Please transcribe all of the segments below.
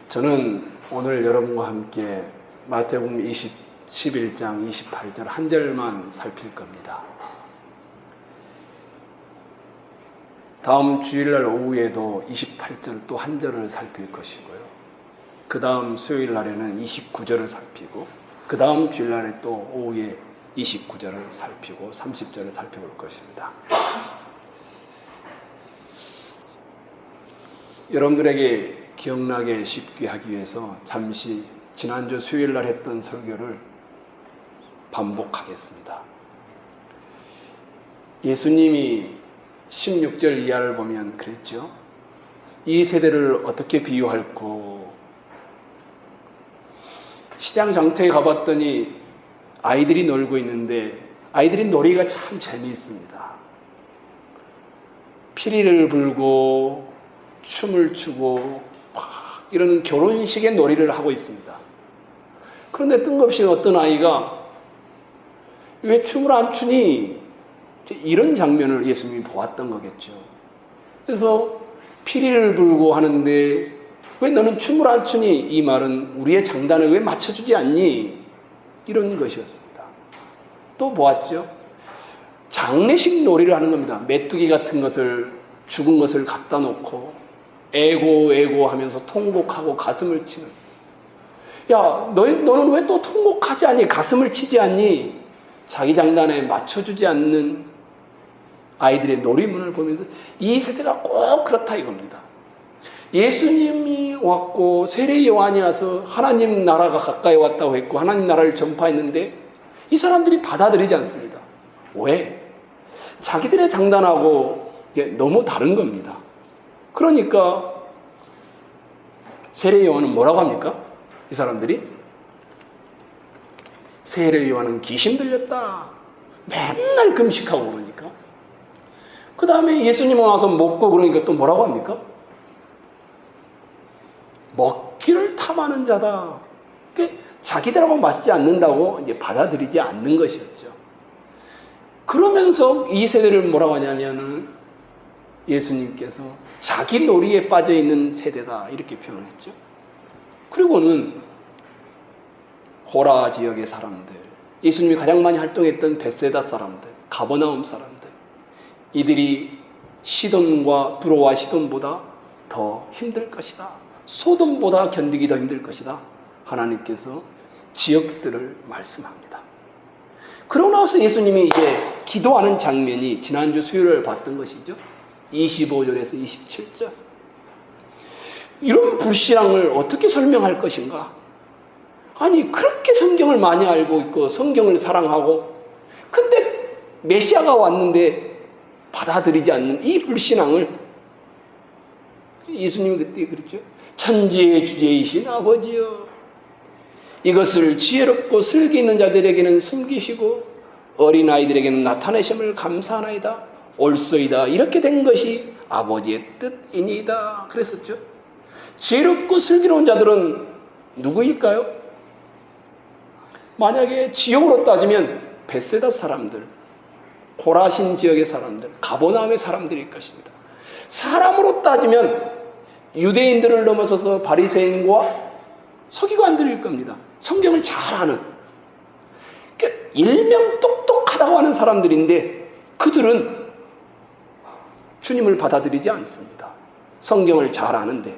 저는 오늘 여러분과 함께 마태복음 11장 28절 한 절만 살필 겁니다. 다음 주일날 오후에도 28절 또 한 절을 살필 것이고요. 그 다음 수요일 날에는 29절을 살피고 그 다음 주일날에 또 오후에 29절을 살피고 30절을 살펴볼 것입니다. 여러분들에게 기억나게 쉽게 하기 위해서 잠시 지난주 수요일 날 했던 설교를 반복하겠습니다. 예수님이 16절 이하를 보면 그랬죠. 이 세대를 어떻게 비유할꼬? 시장 장터에 가봤더니 아이들이 놀고 있는데 아이들이 놀이가 참 재미있습니다. 피리를 불고 춤을 추고 이런 결혼식의 놀이를 하고 있습니다. 그런데 뜬금없이 어떤 아이가 왜 춤을 안 추니? 이런 장면을 예수님이 보았던 거겠죠. 그래서 피리를 불고 하는데 왜 너는 춤을 안 추니? 이 말은 우리의 장단을 왜 맞춰주지 않니? 이런 것이었습니다. 또 보았죠. 장례식 놀이를 하는 겁니다. 메뚜기 같은 것을 죽은 것을 갖다 놓고 애고 하면서 통곡하고 가슴을 치는. 야, 너는 왜 또 통곡하지 않니? 가슴을 치지 않니? 자기 장단에 맞춰주지 않는 아이들의 놀이문을 보면서 이 세대가 꼭 그렇다 이겁니다. 예수님이 왔고 세례 요한이 와서 하나님 나라가 가까이 왔다고 했고 하나님 나라를 전파했는데 이 사람들이 받아들이지 않습니다. 왜? 자기들의 장단하고 너무 다른 겁니다. 그러니까 세례 요한은 뭐라고 합니까? 이 사람들이 세례 요한은 귀신 들렸다. 맨날 금식하고 그러니까. 그 다음에 예수님은 와서 먹고 그러니까 또 뭐라고 합니까? 먹기를 탐하는 자다. 자기들하고 맞지 않는다고 이제 받아들이지 않는 것이었죠. 그러면서 이 세대를 뭐라고 하냐면은 예수님께서 자기 놀이에 빠져 있는 세대다 이렇게 표현했죠. 그리고는 고라 지역의 사람들, 예수님이 가장 많이 활동했던 벳세다 사람들, 가버나움 사람들, 이들이 시돈과 두로와 시돈보다 더 힘들 것이다. 소돔보다 견디기 더 힘들 것이다. 하나님께서 지역들을 말씀합니다. 그러고 나서 예수님이 이제 기도하는 장면이 지난주 수요일을 봤던 것이죠. 25절에서 27절. 이런 불신앙을 어떻게 설명할 것인가? 아니, 그렇게 성경을 많이 알고 있고 성경을 사랑하고 근데 메시아가 왔는데 받아들이지 않는 이 불신앙을 예수님이 그때 그랬죠. 천지의 주제이신 아버지여, 이것을 지혜롭고 슬기 있는 자들에게는 숨기시고 어린아이들에게는 나타내심을 감사하나이다. 옳소이다. 이렇게 된 것이 아버지의 뜻이니이다. 그랬었죠. 지혜롭고 슬기로운 자들은 누구일까요? 만약에 지역으로 따지면 벳세다 사람들, 고라신 지역의 사람들, 가버나움의 사람들일 것입니다. 사람으로 따지면 유대인들을 넘어서서 바리새인과 서기관들일 겁니다. 성경을 잘 아는, 그러니까 일명 똑똑하다고 하는 사람들인데 그들은 주님을 받아들이지 않습니다. 성경을 잘 아는데.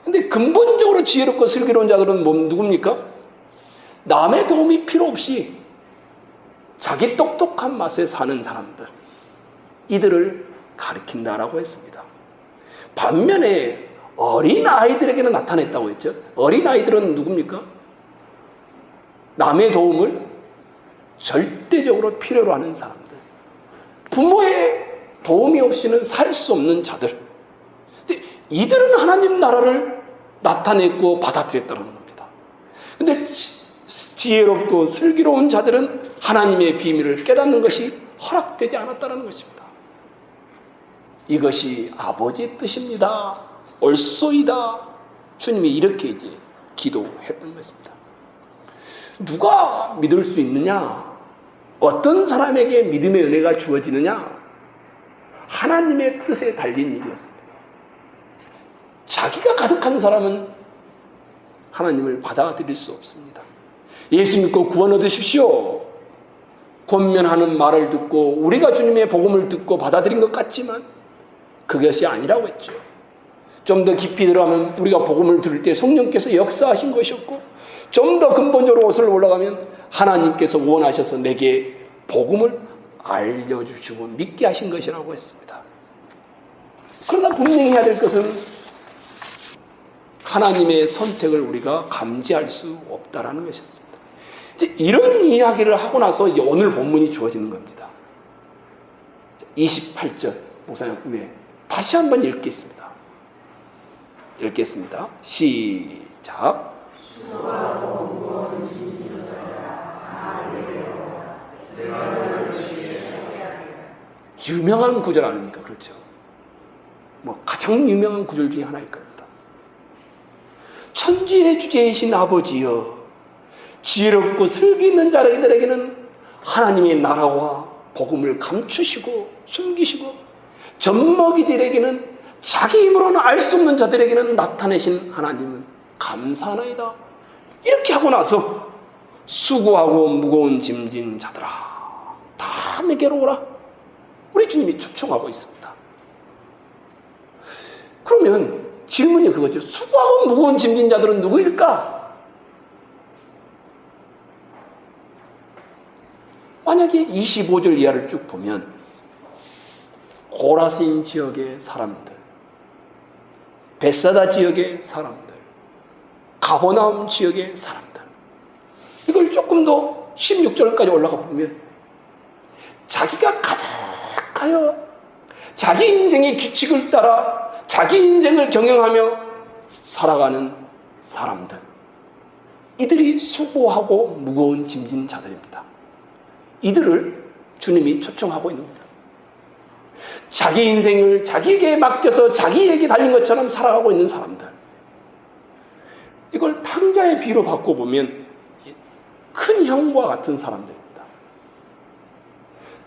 근데 근본적으로 지혜롭고 슬기로운 자들은 누굽니까? 남의 도움이 필요 없이 자기 똑똑한 맛에 사는 사람들, 이들을 가리킨다라고 했습니다. 반면에 어린아이들에게는 나타냈다고 했죠. 어린아이들은 누굽니까? 남의 도움을 절대적으로 필요로 하는 사람들, 부모의 도움이 없이는 살 수 없는 자들. 근데 이들은 하나님 나라를 나타냈고 받아들였다는 겁니다. 근데 지혜롭고 슬기로운 자들은 하나님의 비밀을 깨닫는 것이 허락되지 않았다는 것입니다. 이것이 아버지의 뜻입니다. 옳소이다. 주님이 이렇게 이제 기도했던 것입니다. 누가 믿을 수 있느냐? 어떤 사람에게 믿음의 은혜가 주어지느냐? 하나님의 뜻에 달린 일이었습니다. 자기가 가득한 사람은 하나님을 받아들일 수 없습니다. 예수 믿고 구원 얻으십시오. 권면하는 말을 듣고 우리가 주님의 복음을 듣고 받아들인 것 같지만 그것이 아니라고 했죠. 좀 더 깊이 들어가면 우리가 복음을 들을 때 성령께서 역사하신 것이었고, 좀 더 근본적으로 옷을 올라가면 하나님께서 원하셔서 내게 복음을 알려주시고 믿게 하신 것이라고 했습니다. 그러나 분명히 해야 될 것은 하나님의 선택을 우리가 감지할 수 없다라는 것이었습니다. 이제 이런 이야기를 하고 나서 오늘 본문이 주어지는 겁니다. 28절 목사님 다시 한번 읽겠습니다. 시작. 유명한 구절 아닙니까? 그렇죠. 가장 유명한 구절 중에 하나일 겁니다. 천지의 주제이신 아버지여, 지혜롭고 슬기 있는 자들에게는 하나님의 나라와 복음을 감추시고 숨기시고, 젖먹이들에게는 자기 힘으로는 알 수 없는 자들에게는 나타내신 하나님은 감사하나이다. 이렇게 하고 나서 수고하고 무거운 짐진 자들아, 다 내게로 오라. 우리 주님이 초청하고 있습니다. 그러면 질문이 그거죠. 수고하고 무거운 짐진 자들은 누구일까? 만약에 25절 이하를 쭉 보면 고라신 지역의 사람들, 베사다 지역의 사람들, 가버나움 지역의 사람들, 이걸 조금 더 16절까지 올라가 보면 자기가 가득하여 자기 인생의 규칙을 따라 자기 인생을 경영하며 살아가는 사람들, 이들이 수고하고 무거운 짐진 자들입니다. 이들을 주님이 초청하고 있는 겁니다. 자기 인생을 자기에게 맡겨서 자기에게 달린 것처럼 살아가고 있는 사람들, 이걸 탕자의 비로 바꿔보면 큰 형과 같은 사람들입니다.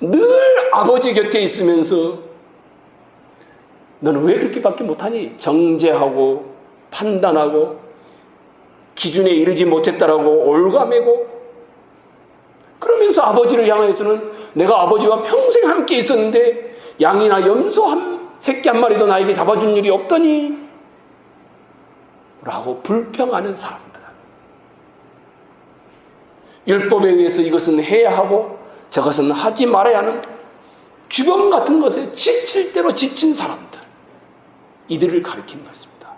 늘 아버지 곁에 있으면서 너는 왜 그렇게밖에 못하니? 정죄하고 판단하고 기준에 이르지 못했다라고 올가매고, 그러면서 아버지를 향해서는 내가 아버지와 평생 함께 있었는데 양이나 염소 새끼 한 마리도 나에게 잡아준 일이 없더니 라고 불평하는 사람들, 율법에 의해서 이것은 해야 하고 저것은 하지 말아야 하는 규범 같은 것에 지칠 대로 지친 사람들, 이들을 가리키는 것입니다.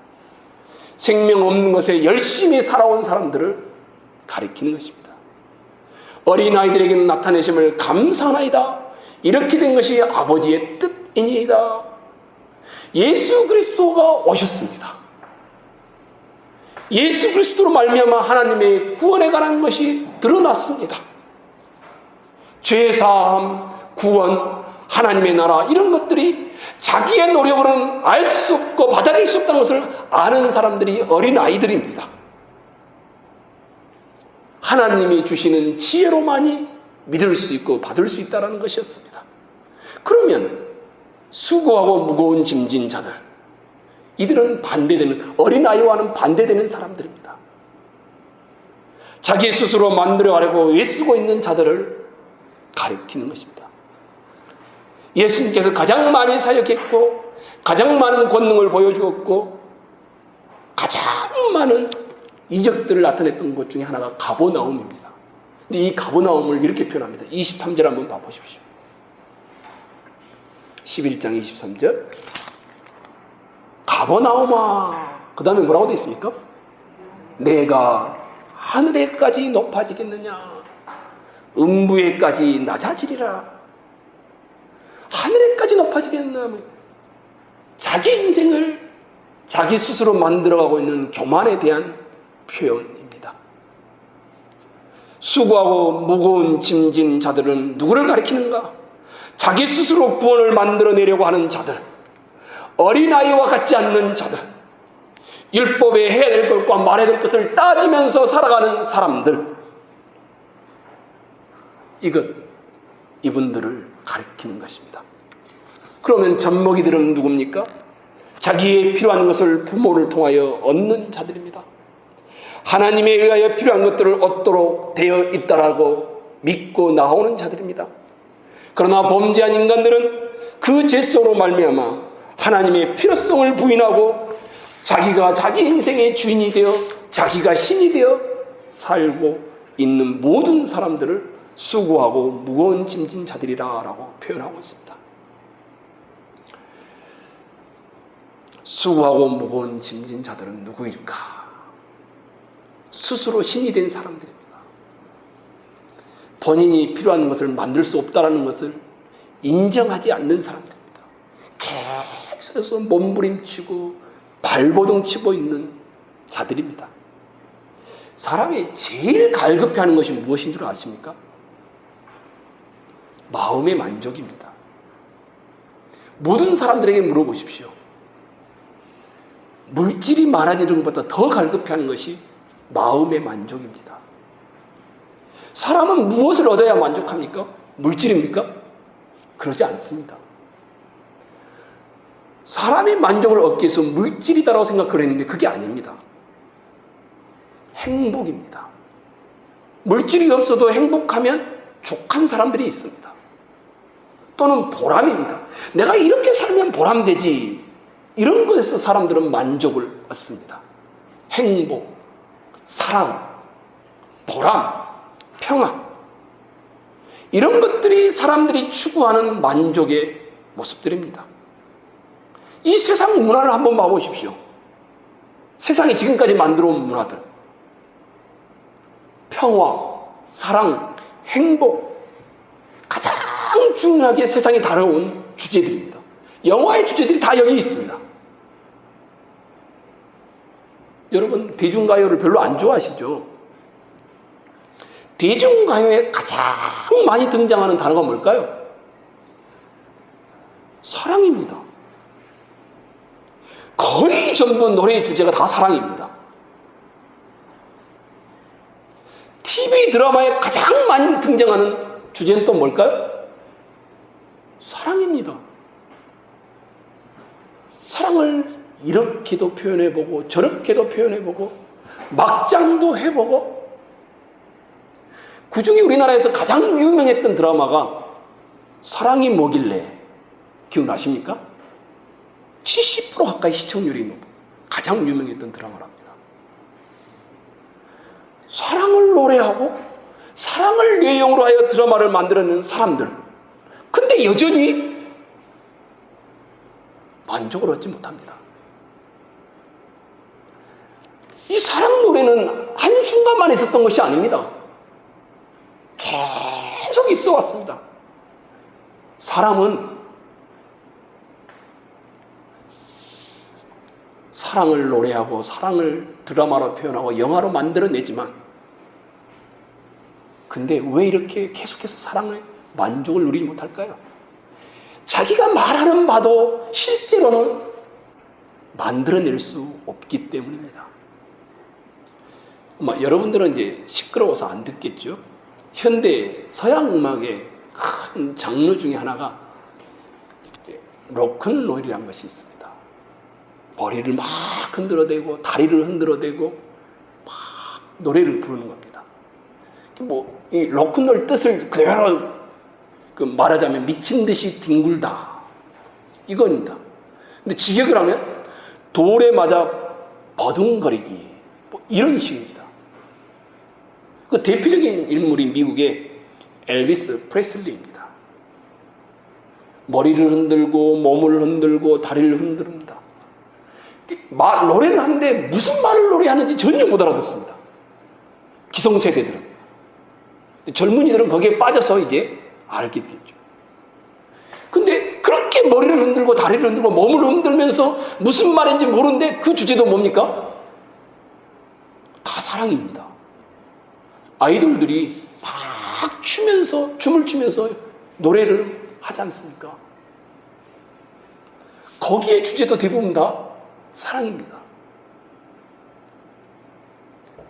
생명 없는 것에 열심히 살아온 사람들을 가리키는 것입니다. 어린아이들에게는 나타내심을 감사하나이다. 이렇게 된 것이 아버지의 뜻이니이다. 예수 그리스도가 오셨습니다. 예수 그리스도로 말미암아 하나님의 구원에 관한 것이 드러났습니다. 죄사함, 구원, 하나님의 나라, 이런 것들이 자기의 노력으로는 알 수 없고 받아들일 수 없다는 것을 아는 사람들이 어린아이들입니다. 하나님이 주시는 지혜로만이 믿을 수 있고 받을 수 있다는 것이었습니다. 그러면 수고하고 무거운 짐진 자들, 이들은 반대되는, 어린아이와는 반대되는 사람들입니다. 자기 스스로 만들어가려고 애쓰고 있는 자들을 가리키는 것입니다. 예수님께서 가장 많이 사역했고 가장 많은 권능을 보여주었고 가장 많은 이적들을 나타냈던 것 중에 하나가 가버나움입니다. 근데 이 가버나움을 이렇게 표현합니다. 23절 한번 봐보십시오. 11장 23절. 가버나움아, 그 다음에 뭐라고 되어 있습니까? 내가 하늘에까지 높아지겠느냐, 음부에까지 낮아지리라. 하늘에까지 높아지겠느냐, 자기 인생을 자기 스스로 만들어가고 있는 교만에 대한 표현입니다. 수고하고 무거운 짐진 자들은 누구를 가리키는가? 자기 스스로 구원을 만들어내려고 하는 자들, 어린아이와 같지 않는 자들, 율법에 해야 될 것과 말해야 될 것을 따지면서 살아가는 사람들, 이분들을 가리키는 것입니다. 그러면 젖먹이들은 누굽니까? 자기의 필요한 것을 부모를 통하여 얻는 자들입니다. 하나님에 의하여 필요한 것들을 얻도록 되어 있다라고 믿고 나오는 자들입니다. 그러나 범죄한 인간들은 그 죄성으로 말미암아 하나님의 필요성을 부인하고 자기가 자기 인생의 주인이 되어 자기가 신이 되어 살고 있는 모든 사람들을 수고하고 무거운 짐진 자들이라고 표현하고 있습니다. 수고하고 무거운 짐진 자들은 누구일까? 스스로 신이 된 사람들입니다. 본인이 필요한 것을 만들 수 없다는 것을 인정하지 않는 사람들입니다. 계속해서 몸부림치고 발버둥 치고 있는 자들입니다. 사람이 제일 갈급해하는 것이 무엇인 줄 아십니까? 마음의 만족입니다. 모든 사람들에게 물어보십시오. 물질이 많아지는 것보다 더 갈급해하는 것이 마음의 만족입니다. 사람은 무엇을 얻어야 만족합니까? 물질입니까? 그러지 않습니다. 사람이 만족을 얻기 위해서 물질이다라고 생각을 했는데 그게 아닙니다. 행복입니다. 물질이 없어도 행복하면 족한 사람들이 있습니다. 또는 보람입니다. 내가 이렇게 살면 보람되지. 이런 것에서 사람들은 만족을 얻습니다. 행복, 사랑, 보람, 평화. 이런 것들이 사람들이 추구하는 만족의 모습들입니다. 이 세상 문화를 한번 봐보십시오. 세상이 지금까지 만들어 온 문화들. 평화, 사랑, 행복. 가장 중요하게 세상이 다뤄온 주제들입니다. 영화의 주제들이 다 여기 있습니다. 여러분, 대중가요를 별로 안 좋아하시죠? 대중가요에 가장 많이 등장하는 단어가 뭘까요? 사랑입니다. 거의 전부 노래의 주제가 다 사랑입니다. TV 드라마에 가장 많이 등장하는 주제는 또 뭘까요? 사랑입니다. 사랑을 이렇게도 표현해보고 저렇게도 표현해보고 막장도 해보고, 그 중에 우리나라에서 가장 유명했던 드라마가 사랑이 뭐길래 기억나십니까? 70% 가까이 시청률이 있는 가장 유명했던 드라마랍니다. 사랑을 노래하고 사랑을 내용으로 하여 드라마를 만들어내는 사람들, 근데 여전히 만족을 얻지 못합니다. 이 사랑 노래는 한순간만 있었던 것이 아닙니다. 계속 있어 왔습니다. 사람은 사랑을 노래하고 사랑을 드라마로 표현하고 영화로 만들어내지만, 근데 왜 이렇게 계속해서 사랑을 만족을 누리지 못할까요? 자기가 말하는 바도 실제로는 만들어낼 수 없기 때문입니다. 여러분들은 이제 시끄러워서 안 듣겠죠? 현대 서양 음악의 큰 장르 중에 하나가 로큰롤이라는 것이 있습니다. 머리를 막 흔들어대고 다리를 흔들어대고 막 노래를 부르는 겁니다. 이 로큰롤 뜻을 그대로 말하자면 미친 듯이 뒹굴다, 이겁니다. 근데 직역을 하면 돌에 맞아 버둥거리기, 이런 식입니다. 그 대표적인 인물이 미국의 엘비스 프레슬리입니다. 머리를 흔들고 몸을 흔들고 다리를 흔듭니다. 노래를 하는데 무슨 말을 노래하는지 전혀 못 알아듣습니다. 기성세대들은. 젊은이들은 거기에 빠져서 이제 알게 되겠죠. 근데 그렇게 머리를 흔들고 다리를 흔들고 몸을 흔들면서 무슨 말인지 모르는데 그 주제도 뭡니까? 다 사랑입니다. 아이돌들이 막 춤을 추면서 노래를 하지 않습니까? 거기에 주제도 대부분 다 사랑입니다.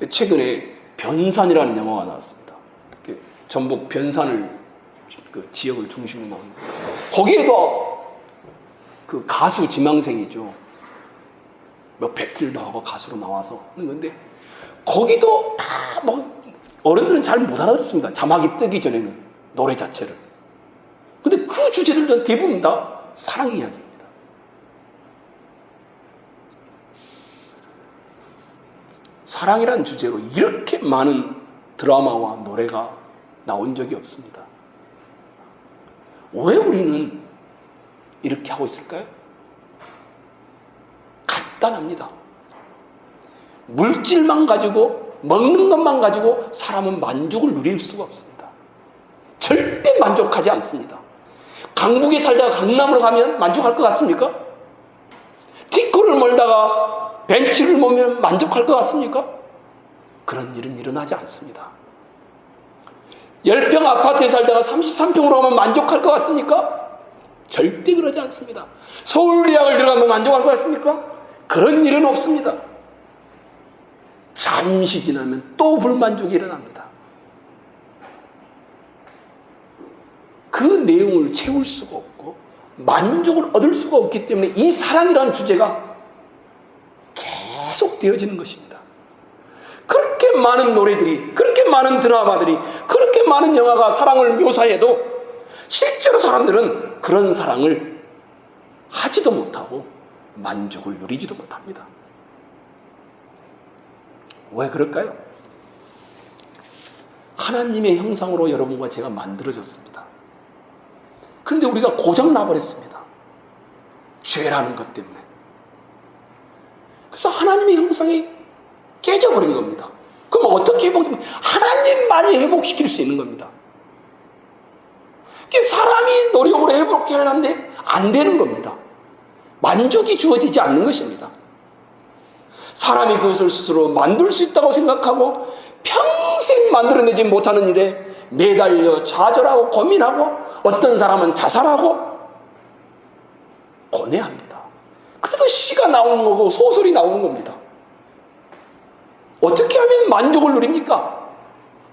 최근에 변산이라는 영화가 나왔습니다. 전북 변산을 지역을 중심으로 나오는, 거기에도 그 가수 지망생이죠. 뭐 배틀도 하고 가수로 나와서 하는 건데 거기도 다 뭐 어른들은 잘 못 알아듣습니다. 자막이 뜨기 전에는 노래 자체를. 근데 그 주제들은 대부분 다 사랑 이야기입니다. 사랑이라는 주제로 이렇게 많은 드라마와 노래가 나온 적이 없습니다. 왜 우리는 이렇게 하고 있을까요? 간단합니다. 물질만 가지고, 먹는 것만 가지고 사람은 만족을 누릴 수가 없습니다. 절대 만족하지 않습니다. 강북에 살다가 강남으로 가면 만족할 것 같습니까? 티코를 몰다가 벤츠를 모면 만족할 것 같습니까? 그런 일은 일어나지 않습니다. 10평 아파트에 살다가 33평으로 오면 만족할 것 같습니까? 절대 그러지 않습니다. 서울대학을 들어가면 만족할 것 같습니까? 그런 일은 없습니다. 잠시 지나면 또 불만족이 일어납니다. 그 내용을 채울 수가 없고 만족을 얻을 수가 없기 때문에 이 사랑이라는 주제가 계속 되어지는 것입니다. 그렇게 많은 노래들이, 그렇게 많은 드라마들이, 그렇게 많은 영화가 사랑을 묘사해도 실제로 사람들은 그런 사랑을 하지도 못하고 만족을 누리지도 못합니다. 왜 그럴까요? 하나님의 형상으로 여러분과 제가 만들어졌습니다. 그런데 우리가 고장나버렸습니다. 죄라는 것 때문에. 그래서 하나님의 형상이 깨져버린 겁니다. 그럼 어떻게 회복되면 하나님만이 회복시킬 수 있는 겁니다. 사람이 노력으로 회복해야 하는데 안 되는 겁니다. 만족이 주어지지 않는 것입니다. 사람이 그것을 스스로 만들 수 있다고 생각하고 평생 만들어내지 못하는 일에 매달려 좌절하고 고민하고 어떤 사람은 자살하고 고뇌합니다. 그래도 시가 나오는 거고 소설이 나오는 겁니다. 어떻게 하면 만족을 누립니까?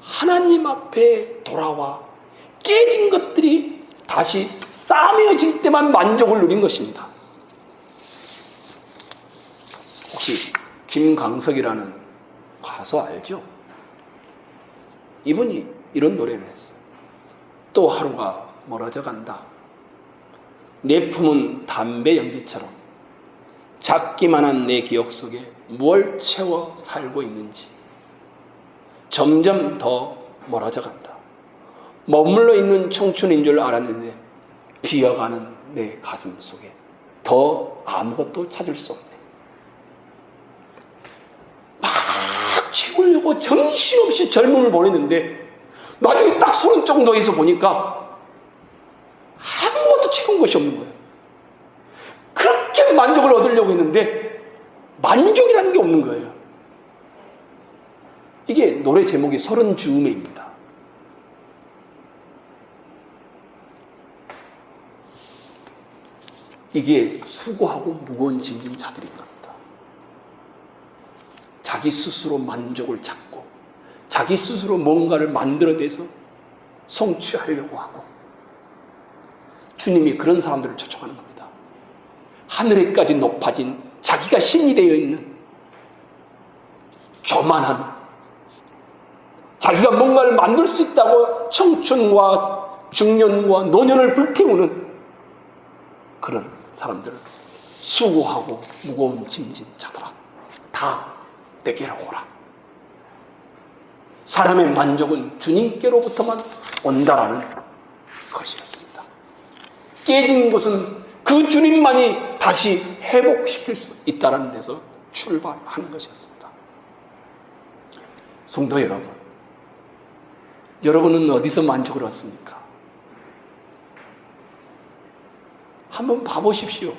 하나님 앞에 돌아와 깨진 것들이 다시 싸매어질 때만 만족을 누린 것입니다. 혹시 김광석이라는 가수 알죠? 이분이 이런 노래를 했어요. 또 하루가 멀어져 간다. 내 품은 담배 연기처럼 작기만 한 내 기억 속에 뭘 채워 살고 있는지 점점 더 멀어져 간다. 머물러 있는 청춘인 줄 알았는데 비어가는 내 가슴 속에 더 아무것도 찾을 수 없네. 막 채우려고 정신없이 젊음을 보냈는데 나중에 딱 30 정도에서 보니까 아무것도 채운 것이 없는 거예요. 그렇게 만족을 얻으려고 했는데 만족이라는 게 없는 거예요. 이게 노래 제목이 30 즈음에입니다. 이게 수고하고 무거운 짐진 자들인 겁니다. 자기 스스로 만족을 찾고 자기 스스로 뭔가를 만들어내서 성취하려고 하고 주님이 그런 사람들을 초청하는 겁니다. 하늘에까지 높아진 자기가 신이 되어 있는 교만한 자기가 뭔가를 만들 수 있다고 청춘과 중년과 노년을 불태우는 그런 사람들, 수고하고 무거운 짐진 자들아 다 내게로 오라. 사람의 만족은 주님께로부터만 온다라는 것이었습니다. 깨진 것은 그 주님만이 다시 회복시킬 수 있다는 데서 출발하는 것이었습니다. 성도 여러분, 여러분은 어디서 만족을 얻습니까? 한번 봐보십시오.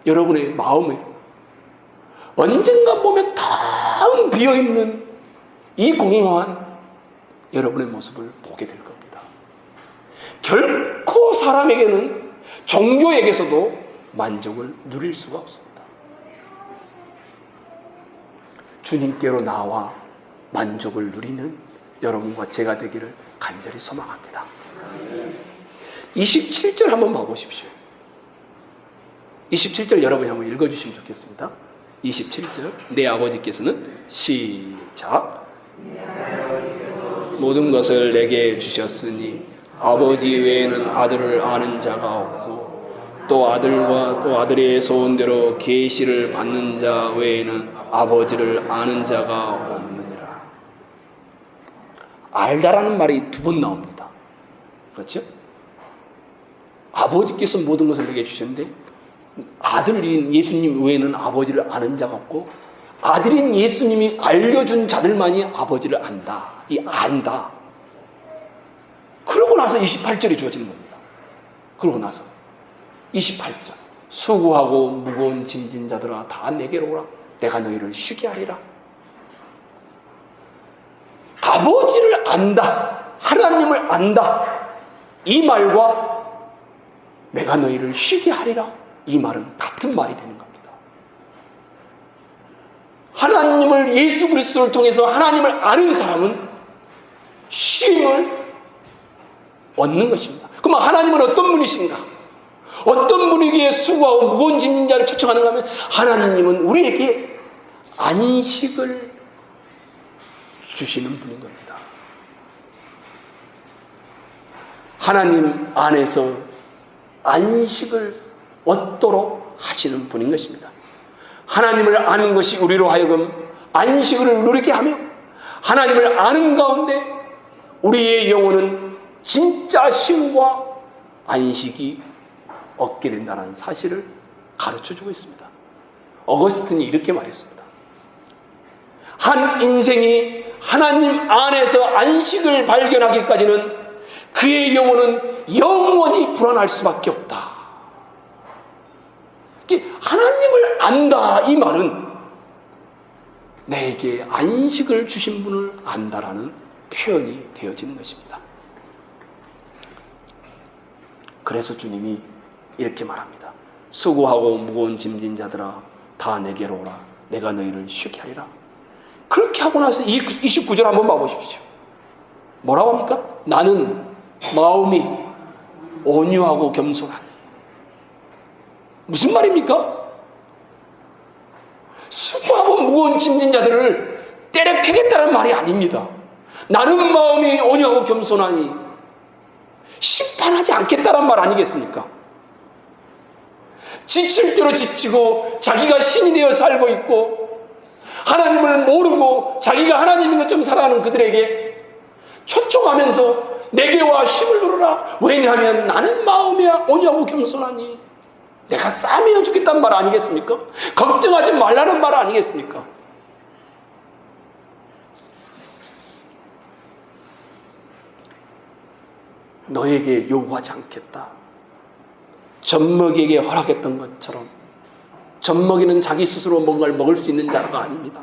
여러분의 마음에 언젠가 보면 텅 비어있는 이 공허한 여러분의 모습을 보게 될 겁니다. 결코 사람에게는 종교에게서도 만족을 누릴 수가 없습니다. 주님께로 나와 만족을 누리는 여러분과 제가 되기를 간절히 소망합니다. 27절 한번 봐보십시오. 27절 여러분이 한번 읽어주시면 좋겠습니다. 27절 내 아버지께서는 시작 모든 것을 내게 주셨으니 아버지 외에는 아들을 아는 자가 없고 또 아들과 또 아들의 소원대로 계시를 받는 자 외에는 아버지를 아는 자가 없느니라. 알다라는 말이 두 번 나옵니다. 그렇죠? 아버지께서 모든 것을 내게 주셨는데 아들인 예수님 외에는 아버지를 아는 자가 없고 아들인 예수님이 알려준 자들만이 아버지를 안다. 이 안다. 그러고 나서 28절이 주어지는 겁니다. 그러고 나서 28절 수고하고 무거운 짐진 자들아 다 내게로 오라. 내가 너희를 쉬게 하리라. 아버지를 안다. 하나님을 안다. 이 말과 내가 너희를 쉬게 하리라. 이 말은 같은 말이 되는 겁니다. 하나님을 예수 그리스도를 통해서 하나님을 아는 사람은 쉼을 얻는 것입니다. 그럼 하나님은 어떤 분이신가? 어떤 분이기에 수고하고 무거운 짐진 자를 초청하는가 하면 하나님은 우리에게 안식을 주시는 분인 겁니다. 하나님 안에서 안식을 얻도록 하시는 분인 것입니다. 하나님을 아는 것이 우리로 하여금 안식을 누리게 하며 하나님을 아는 가운데 우리의 영혼은 진짜 쉼과 안식이 얻게 된다는 사실을 가르쳐주고 있습니다. 어거스틴이 이렇게 말했습니다. 한 인생이 하나님 안에서 안식을 발견하기까지는 그의 영혼은 영원히 불안할 수밖에 없다. 하나님을 안다 이 말은 내게 안식을 주신 분을 안다라는 표현이 되어지는 것입니다. 그래서 주님이 이렇게 말합니다. 수고하고 무거운 짐진 자들아 다 내게로 오라. 내가 너희를 쉬게 하리라. 그렇게 하고 나서 29절 한번 봐보십시오. 뭐라고 합니까? 나는 마음이 온유하고 겸손하니. 무슨 말입니까? 수고하고 무거운 짐진 자들을 때려 패겠다는 말이 아닙니다. 나는 마음이 온유하고 겸손하니 심판하지 않겠다는 말 아니겠습니까? 지칠 대로 지치고 자기가 신이 되어 살고 있고 하나님을 모르고 자기가 하나님인 것처럼 살아가는 그들에게 초청하면서 내게와 힘을 누르라. 왜냐하면 나는 마음이 온유하고 겸손하니 내가 싸매어 주겠다는 말 아니겠습니까? 걱정하지 말라는 말 아니겠습니까? 너에게 요구하지 않겠다. 젖먹이에게 허락했던 것처럼 젖먹이는 자기 스스로 뭔가를 먹을 수 있는 자가 아닙니다.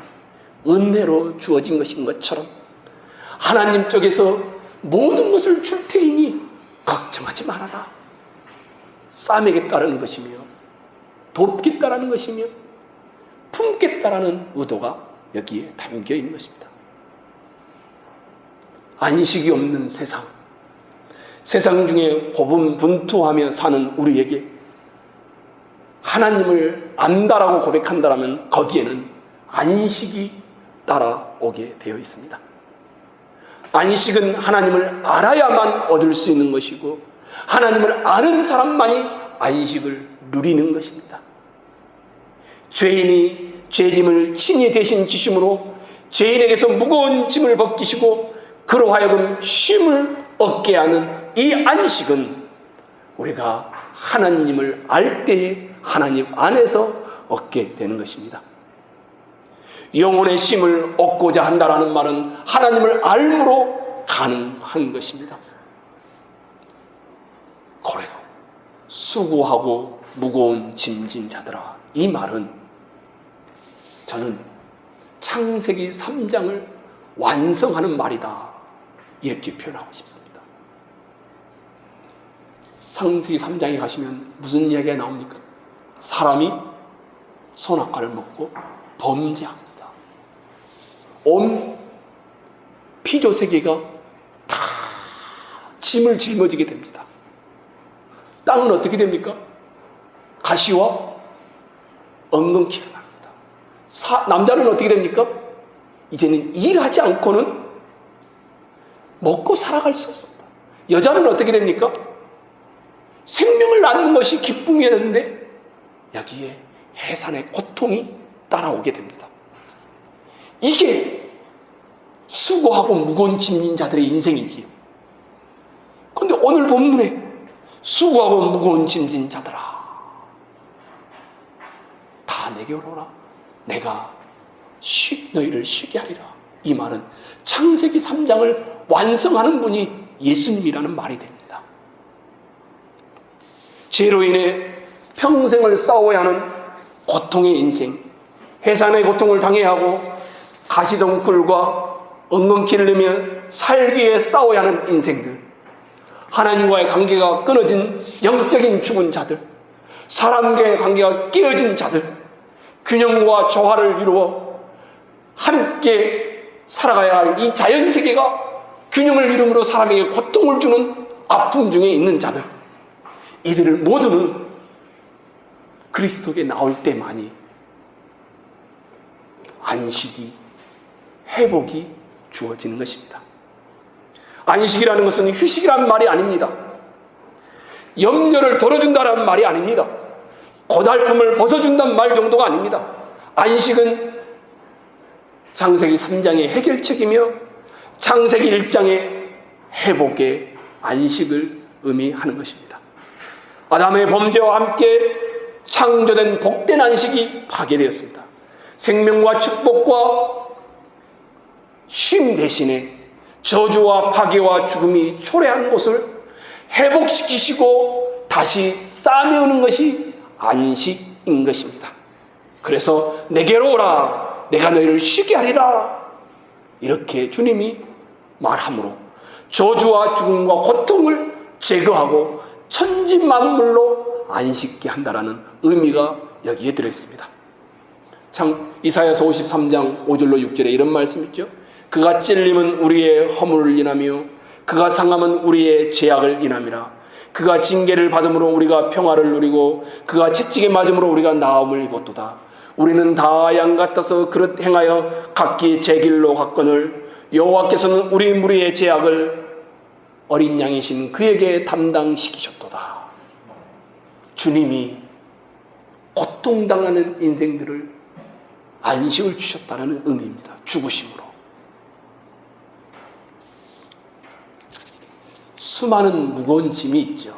은혜로 주어진 것인 것처럼 하나님 쪽에서 모든 것을 줄 테이니 걱정하지 말아라. 싸매겠다라는 것이며 돕겠다라는 것이며 품겠다라는 의도가 여기에 담겨 있는 것입니다. 안식이 없는 세상 중에 고분분투하며 사는 우리에게 하나님을 안다라고 고백한다라면 거기에는 안식이 따라오게 되어 있습니다. 안식은 하나님을 알아야만 얻을 수 있는 것이고 하나님을 아는 사람만이 안식을 누리는 것입니다. 죄인이 죄짐을 친히 대신 지심으로 죄인에게서 무거운 짐을 벗기시고 그로 하여금 쉼을 얻게 하는 이 안식은 우리가 하나님을 알 때에 하나님 안에서 얻게 되는 것입니다. 영혼의 쉼을 얻고자 한다라는 말은 하나님을 알므로 가능한 것입니다. 그래도 수고하고 무거운 짐진 자들아, 이 말은 저는 창세기 3장을 완성하는 말이다 이렇게 표현하고 싶습니다. 창세기 3장에 가시면 무슨 이야기가 나옵니까? 사람이 선악과를 먹고 범죄합니다. 온 피조세계가 다 짐을 짊어지게 됩니다. 땅은 어떻게 됩니까? 가시와 엉겅퀴가 납니다. 남자는 어떻게 됩니까? 이제는 일하지 않고는 먹고 살아갈 수 없습니다. 여자는 어떻게 됩니까? 생명을 낳는 것이 기쁨이었는데 여기에 해산의 고통이 따라오게 됩니다. 이게 수고하고 무거운 짐진 자들의 인생이지요. 그런데 오늘 본문에 수고하고 무거운 짐진 자들아, 다 내게 오라. 내가 너희를 쉬게 하리라. 이 말은 창세기 3장을 완성하는 분이 예수님이라는 말이 됩니다. 죄로 인해 평생을 싸워야 하는 고통의 인생, 해산의 고통을 당해야 하고 가시덤불과 엉겅퀴를 내며 살기 위해 싸워야 하는 인생들, 하나님과의 관계가 끊어진 영적인 죽은 자들, 사람과의 관계가 깨어진 자들, 균형과 조화를 이루어 함께 살아가야 할 이 자연세계가 균형을 이루므로 사람에게 고통을 주는 아픔 중에 있는 자들, 이들을 모두는 그리스도께 나올 때만이 안식이, 회복이 주어지는 것입니다. 안식이라는 것은 휴식이라는 말이 아닙니다. 염려를 덜어준다는 말이 아닙니다. 고달픔을 벗어준다는 말 정도가 아닙니다. 안식은 창세기 3장의 해결책이며 창세기 1장의 회복의 안식을 의미하는 것입니다. 아담의 범죄와 함께 창조된 복된 안식이 파괴되었습니다. 생명과 축복과 쉼 대신에 저주와 파괴와 죽음이 초래한 곳을 회복시키시고 다시 쌓아내오는 것이 안식인 것입니다. 그래서 내게로 오라, 내가 너희를 쉬게 하리라, 이렇게 주님이 말함으로 저주와 죽음과 고통을 제거하고 천지만물로 안식케 한다라는 의미가 여기에 들어있습니다. 참 이사야서 53장 5절로 6절에 이런 말씀이 있죠. 그가 찔림은 우리의 허물을 인하며 그가 상함은 우리의 죄악을 인함이라. 그가 징계를 받음으로 우리가 평화를 누리고 그가 채찍에 맞음으로 우리가 나음을 입었도다. 우리는 다 양 같아서 그릇 행하여 각기 제 길로 갔거늘 여호와께서는 우리 무리의 죄악을 어린 양이신 그에게 담당시키셨도다. 주님이 고통당하는 인생들을 안식을 주셨다는 의미입니다. 죽으심으로. 수많은 무거운 짐이 있죠.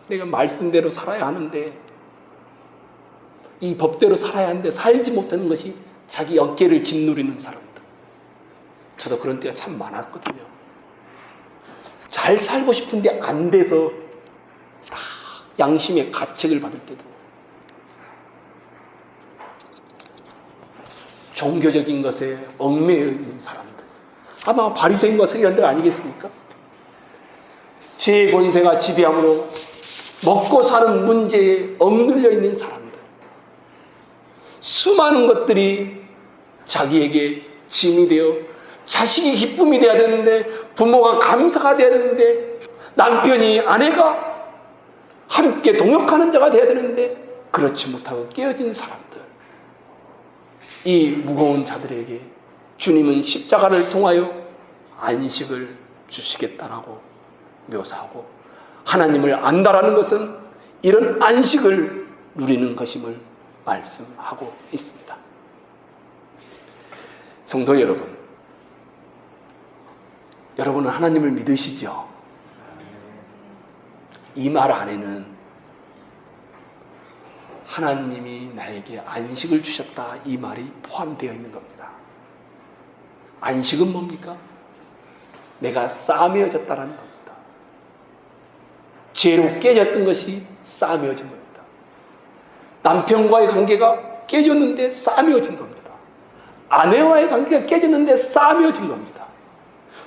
내가 말씀대로 살아야 하는데, 이 법대로 살아야 하는데 살지 못하는 것이 자기 어깨를 짓누리는 사람들. 저도 그런 때가 참 많았거든요. 잘 살고 싶은데 안 돼서 다 양심의 가책을 받을 때도, 종교적인 것에 얽매여 있는 사람들, 아마 바리새인과 서기관들 아니겠습니까? 죄의 권세가 지배함으로 먹고 사는 문제에 억눌려 있는 사람들, 수많은 것들이 자기에게 짐이 되어 자식이 기쁨이 되어야 되는데, 부모가 감사가 되어야 되는데, 남편이 아내가 함께 동역하는 자가 되어야 되는데 그렇지 못하고 깨어진 사람들, 이 무거운 자들에게 주님은 십자가를 통하여 안식을 주시겠다라고 묘사하고, 하나님을 안다라는 것은 이런 안식을 누리는 것임을 말씀하고 있습니다. 성도 여러분, 여러분은 하나님을 믿으시죠? 이 말 안에는 하나님이 나에게 안식을 주셨다, 이 말이 포함되어 있는 겁니다. 안식은 뭡니까? 내가 싸매어졌다라는 겁니다. 죄로 깨졌던 것이 싸매어진 겁니다. 남편과의 관계가 깨졌는데 싸매어진 겁니다. 아내와의 관계가 깨졌는데 싸매어진 겁니다.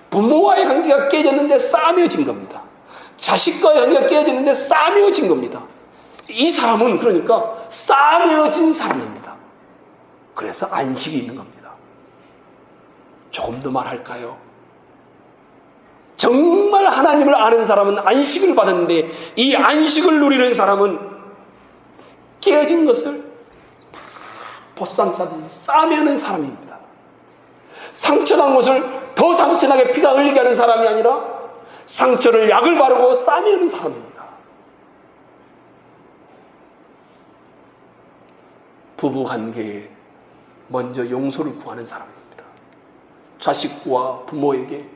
부모와의 관계가 깨졌는데 싸매어진 겁니다. 자식과의 관계가 깨졌는데 싸매어진 겁니다. 이 사람은 그러니까 싸매어진 사람입니다. 그래서 안식이 있는 겁니다. 조금 더 말할까요? 정말 하나님을 아는 사람은 안식을 받았는데, 이 안식을 누리는 사람은 깨어진 것을 보쌈 싸듯이 싸매는 사람입니다. 상처난 곳을 더 상처나게 피가 흘리게 하는 사람이 아니라 상처를 약을 바르고 싸매는 사람입니다. 부부관계에 먼저 용서를 구하는 사람입니다. 자식과 부모에게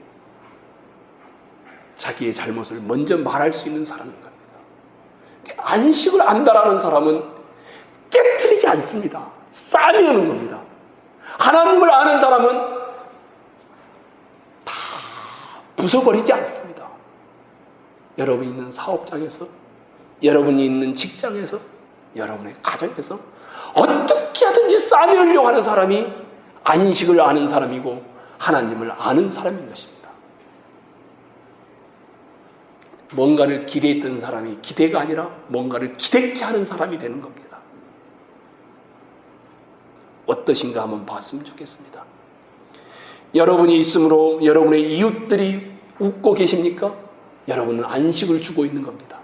자기의 잘못을 먼저 말할 수 있는 사람인 겁니다. 안식을 안다라는 사람은 깨트리지 않습니다. 싸매는 겁니다. 하나님을 아는 사람은 다 부숴버리지 않습니다. 여러분이 있는 사업장에서, 여러분이 있는 직장에서, 여러분의 가정에서 어떻게 하든지 싸매려고 하는 사람이 안식을 아는 사람이고 하나님을 아는 사람인 것입니다. 뭔가를 기대했던 사람이 기대가 아니라 뭔가를 기대게 하는 사람이 되는 겁니다. 어떠신가 한번 봤으면 좋겠습니다. 여러분이 있으므로 여러분의 이웃들이 웃고 계십니까? 여러분은 안식을 주고 있는 겁니다.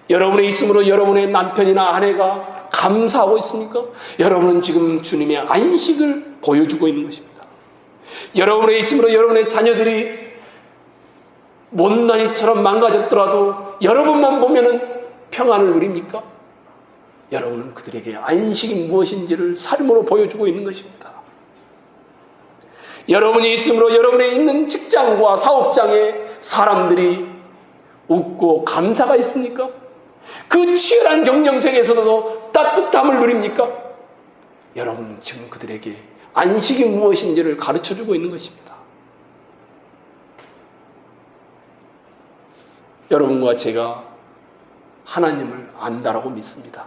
여러분의 있으므로 여러분의 남편이나 아내가 감사하고 있습니까? 여러분은 지금 주님의 안식을 보여주고 있는 것입니다. 여러분의 있으므로 여러분의 자녀들이 못난이처럼 망가졌더라도 여러분만 보면은 평안을 누립니까? 여러분은 그들에게 안식이 무엇인지를 삶으로 보여주고 있는 것입니다. 여러분이 있으므로 여러분의 있는 직장과 사업장에 사람들이 웃고 감사가 있습니까? 그 치열한 경쟁생에서도 따뜻함을 누립니까? 여러분은 지금 그들에게 안식이 무엇인지를 가르쳐주고 있는 것입니다. 여러분과 제가 하나님을 안다라고 믿습니다.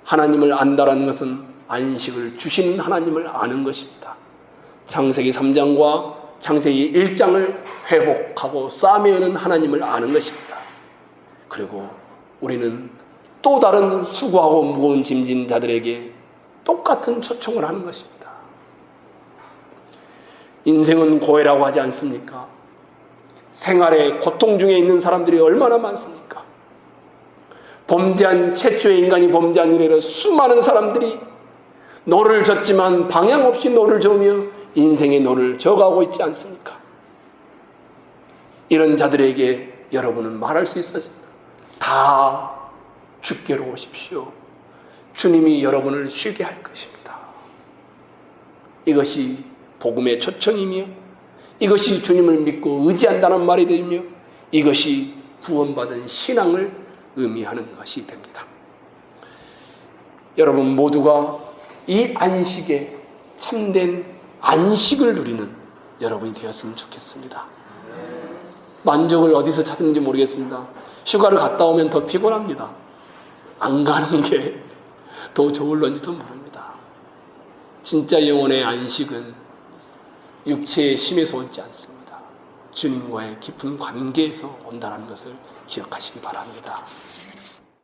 하나님을 안다라는 것은 안식을 주시는 하나님을 아는 것입니다. 창세기 3장과 창세기 1장을 회복하고 싸매우는 하나님을 아는 것입니다. 그리고 우리는 또 다른 수고하고 무거운 짐진 자들에게 똑같은 초청을 하는 것입니다. 인생은 고해라고 하지 않습니까? 생활의 고통 중에 있는 사람들이 얼마나 많습니까? 범죄한 최초의 인간이 범죄한 이래로 수많은 사람들이 노를 젓지만 방향 없이 노를 저으며 인생의 노를 저어가고 있지 않습니까? 이런 자들에게 여러분은 말할 수 있었습니다. 다 주께로 오십시오. 주님이 여러분을 쉬게 할 것입니다. 이것이 복음의 초청이며 이것이 주님을 믿고 의지한다는 말이 되며 이것이 구원받은 신앙을 의미하는 것이 됩니다. 여러분 모두가 이 안식에 참된 안식을 누리는 여러분이 되었으면 좋겠습니다. 만족을 어디서 찾는지 모르겠습니다. 휴가를 갔다 오면 더 피곤합니다. 안 가는 게 더 좋을런지도 모릅니다. 진짜 영혼의 안식은 육체의 힘에서 오지 않습니다. 주님과의 깊은 관계에서 온다는 것을 기억하시기 바랍니다.